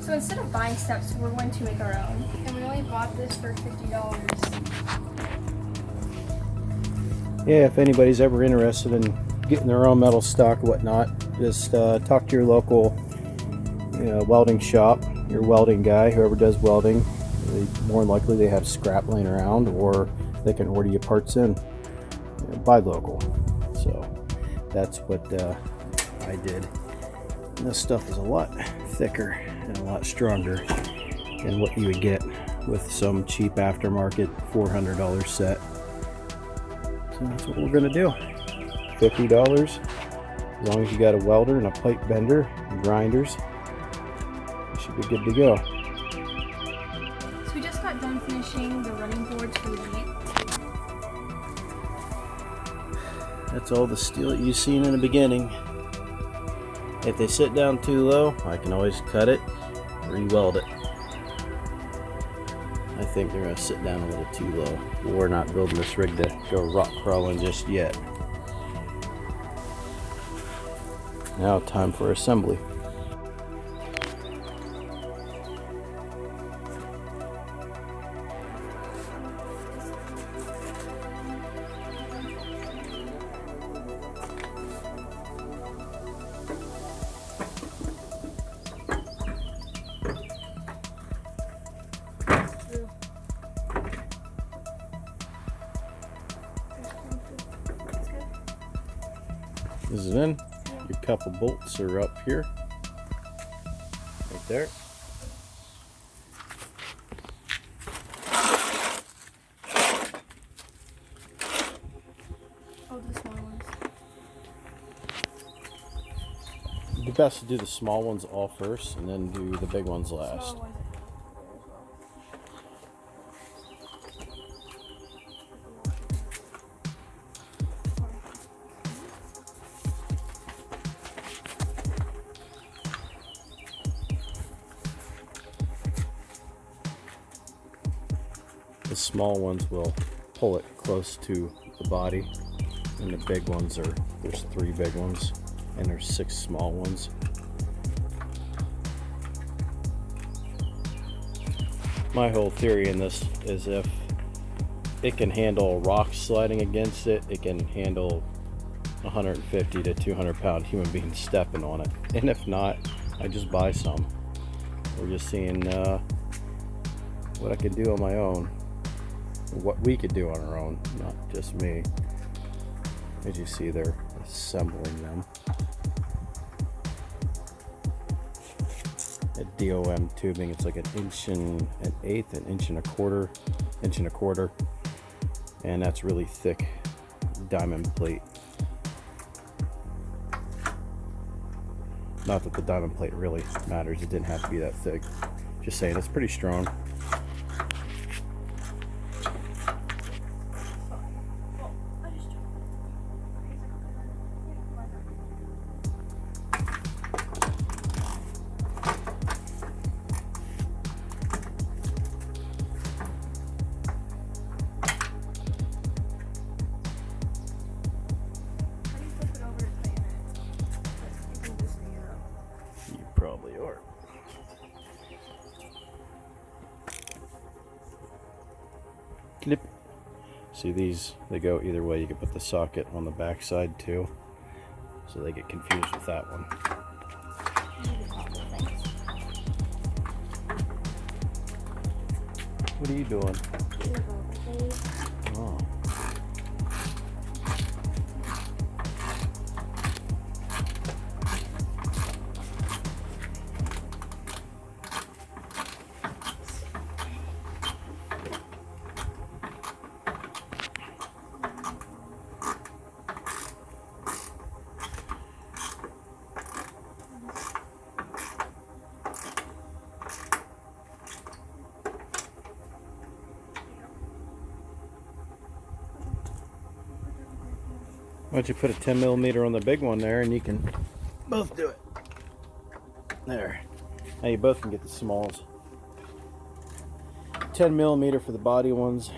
So instead of buying steps, we're going to make our own. And we only bought this for $50. Yeah, if anybody's ever interested in getting their own metal stock or whatnot, just talk to your local welding shop, your welding guy, whoever does welding. More than likely they have scrap laying around, or they can order you parts in. Buy local. So that's what I did. And this stuff is a lot thicker and a lot stronger than what you would get with some cheap aftermarket $400 set. So that's what we're gonna do. $50. As long as you got a welder and a pipe bender and grinders, you should be good to go. So we just got done finishing the running boards for the Jeep. That's all the steel that you've seen in the beginning. If they sit down too low, I can always cut it, re-weld it. I think they're gonna sit down a little too low. We're not building this rig to go rock crawling just yet. Now time for assembly. This is in. Your couple bolts are up here, right there. Oh, the small ones. The best to do the small ones all first, and then do the big ones last. The small ones will pull it close to the body, and the big ones there's 3 big ones and there's 6 small ones. My whole theory in this is if it can handle rocks sliding against it, it can handle 150 to 200 pound human beings stepping on it. And if not, I just buy some. We're just seeing what I could do on my own. What we could do on our own, not just me. As you see, they're assembling them. At DOM tubing, it's like 1.1/8, 1.25 inches, and that's really thick diamond plate. Not that the diamond plate really matters, it didn't have to be that thick. Just saying, it's pretty strong. Probably are. Clip. See these, they go either way. You can put the socket on the back side too, so they get confused with that one. What are you doing? Oh. Why don't you put a 10mm on the big one there, and you can both do it. There. Now you both can get the smalls. 10mm for the body ones,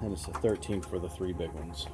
and it's a 13 for the 3 big ones.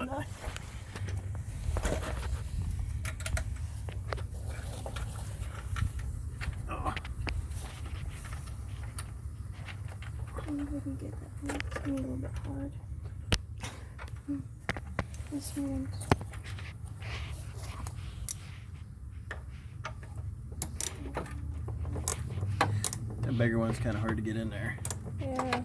on. Oh. Maybe we can get that one. It's gonna be a little bit hard. This one's. That bigger one's kind of hard to get in there. Yeah.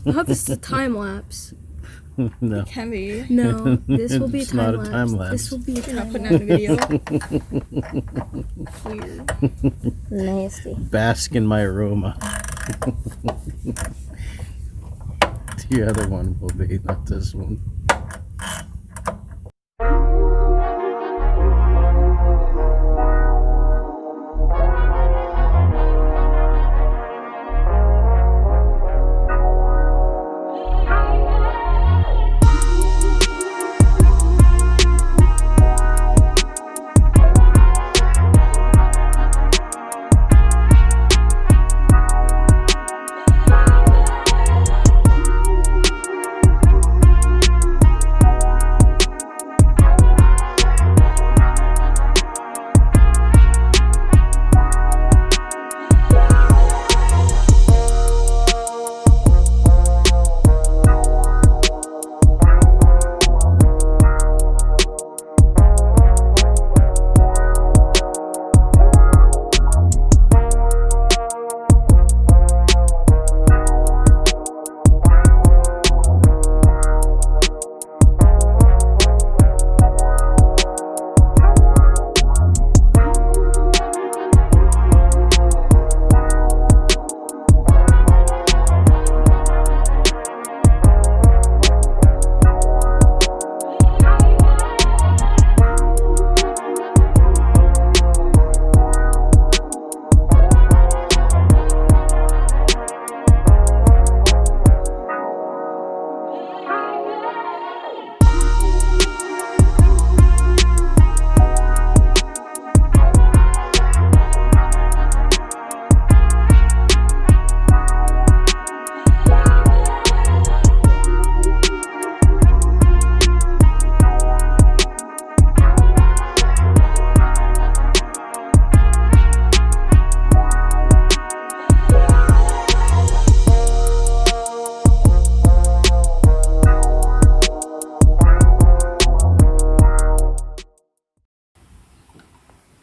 I hope this is a time lapse. No. It can be. No, this will be It's a time not a lapse. time lapse. This will be a time lapse. Putting out a video. Weird. Nasty. Bask in my aroma. The other one will be, not this one.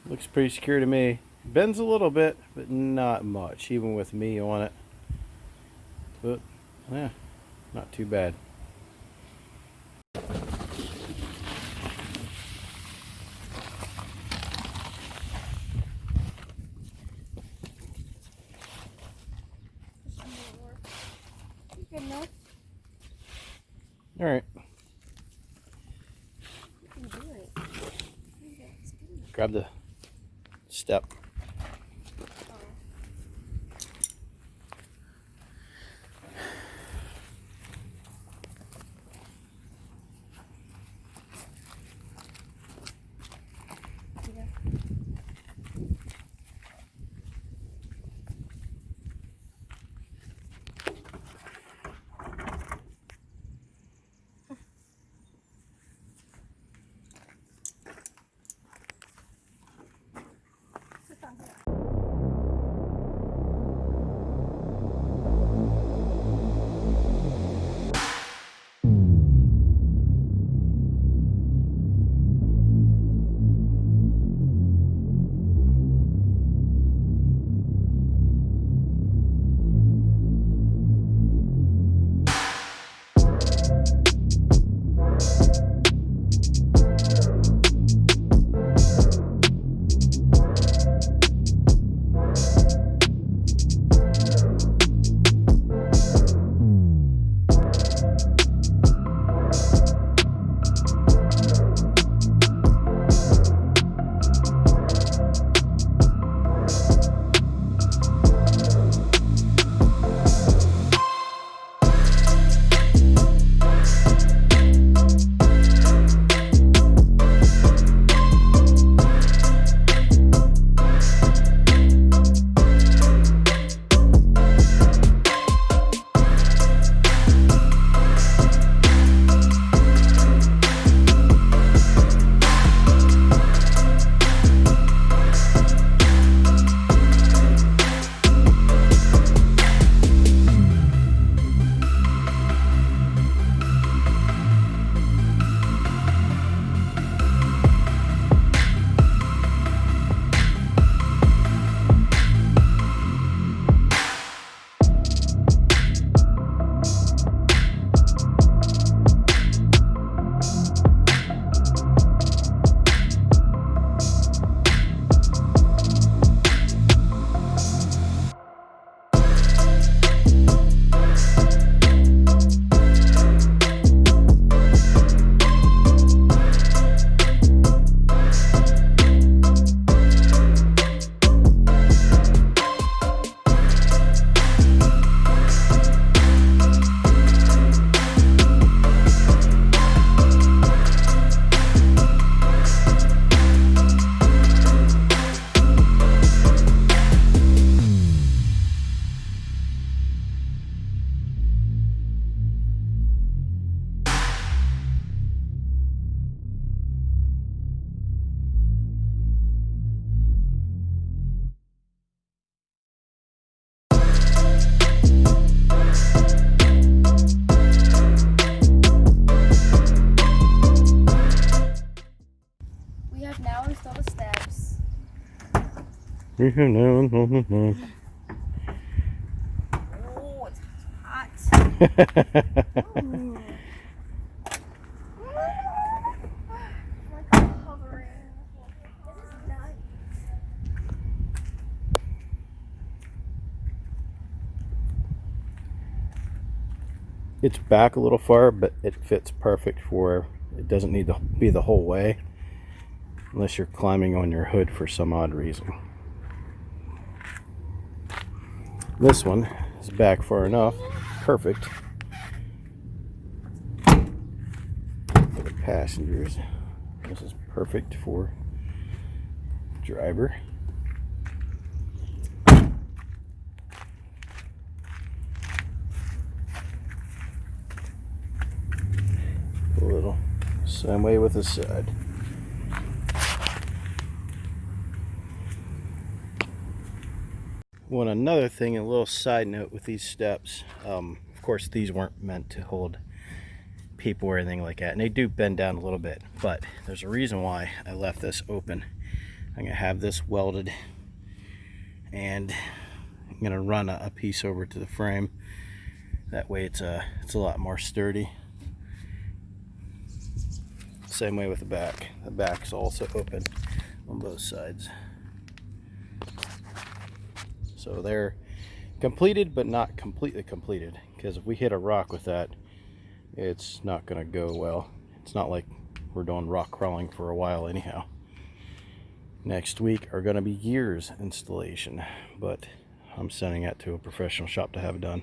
Looks pretty secure to me. Bends a little bit, but not much, even with me on it. But, yeah, not too bad. Good enough. All right. grab the step. Oh, it's hot. Ooh. Like hovering. This is nice. It's back a little far, but it fits perfect for, it doesn't need to be the whole way unless you're climbing on your hood for some odd reason. This one is back far enough, perfect for the passengers. This is perfect for driver. A little same way with the side. Well, another thing, a little side note with these steps, of course these weren't meant to hold people or anything like that, and they do bend down a little bit, but there's a reason why I left this open. I'm gonna have this welded, and I'm gonna run a piece over to the frame. That way it's a lot more sturdy. Same way with the back. The back's also open on both sides. So they're completed, but not completely completed, because if we hit a rock with that, it's not going to go well. It's not like we're doing rock crawling for a while anyhow. Next week are going to be gears installation, but I'm sending that to a professional shop to have it done.